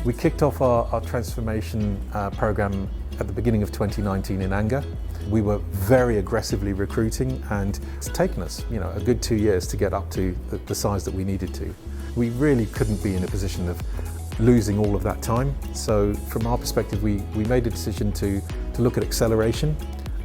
We kicked off our transformation program at the beginning of 2019 in anger. We were very aggressively recruiting, and it's taken us, a good 2 years to get up to the size that we needed to. We really couldn't be in a position of losing all of that time. So from our perspective, we made a decision to look at acceleration,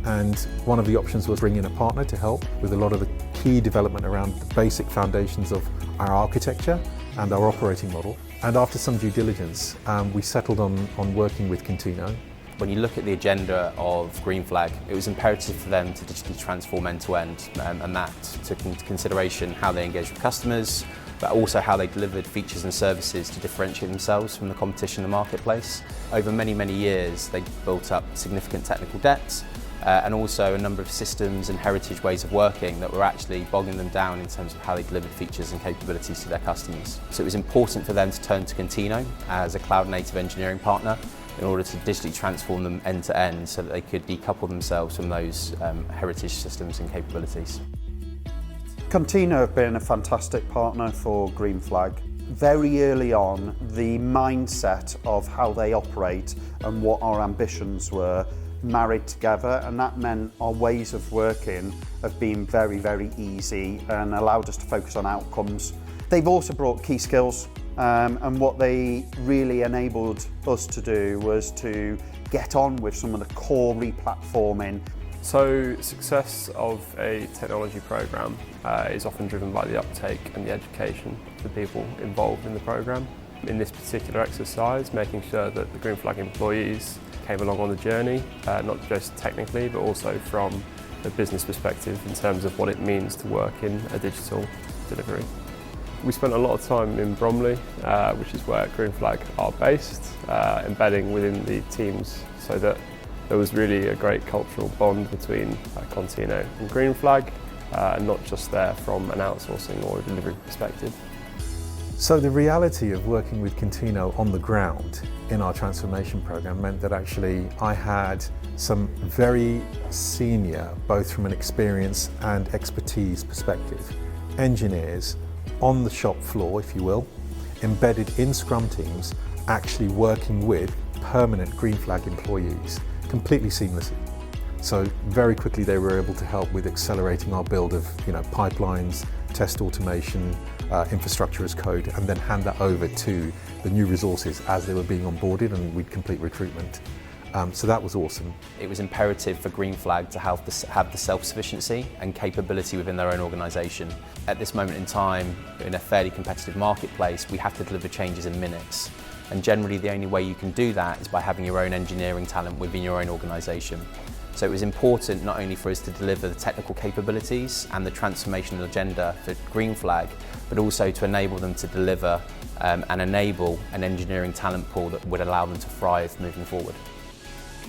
and one of the options was bring in a partner to help with a lot of the key development around the basic foundations of our architecture and our operating model. And after some due diligence, we settled on working with Contino. When you look at the agenda of Green Flag, it was imperative for them to digitally transform end-to-end, and that took into consideration how they engage with customers, but also how they delivered features and services to differentiate themselves from the competition in the marketplace. Over many, many years, they built up significant technical debt, and also a number of systems and heritage ways of working that were actually bogging them down in terms of how they delivered features and capabilities to their customers. So it was important for them to turn to Contino as a cloud-native engineering partner in order to digitally transform them end-to-end so that they could decouple themselves from those heritage systems and capabilities. Contino have been a fantastic partner for Green Flag. Very early on, the mindset of how they operate and what our ambitions were married together, and that meant our ways of working have been very, very easy and allowed us to focus on outcomes. They've also brought key skills, and what they really enabled us to do was to get on with some of the core replatforming. So success of a technology programme is often driven by the uptake and the education of the people involved in the programme. In this particular exercise, making sure that the Green Flag employees came along on the journey, not just technically but also from a business perspective in terms of what it means to work in a digital delivery. We spent a lot of time in Bromley, which is where Green Flag are based, embedding within the teams so that there was really a great cultural bond between Contino and Green Flag, and not just there from an outsourcing or a delivery perspective. So the reality of working with Contino on the ground in our transformation program meant that actually I had some very senior, both from an experience and expertise perspective, engineers on the shop floor, if you will, embedded in Scrum teams, actually working with permanent Green Flag employees, completely seamlessly. So very quickly they were able to help with accelerating our build of pipelines, test automation, infrastructure as code, and then hand that over to the new resources as they were being onboarded, and we'd complete recruitment. So that was awesome. It was imperative for Green Flag to have the self-sufficiency and capability within their own organisation. At this moment in time, in a fairly competitive marketplace, we have to deliver changes in minutes. And generally the only way you can do that is by having your own engineering talent within your own organisation. So it was important not only for us to deliver the technical capabilities and the transformational agenda for Green Flag, but also to enable them to deliver and enable an engineering talent pool that would allow them to thrive moving forward.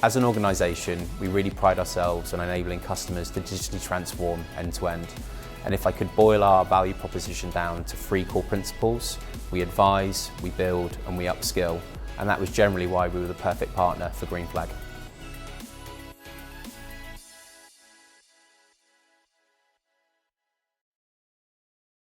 As an organisation, we really pride ourselves on enabling customers to digitally transform end-to-end. And if I could boil our value proposition down to 3 core principles: we advise, we build, and we upskill. And that was generally why we were the perfect partner for Green Flag.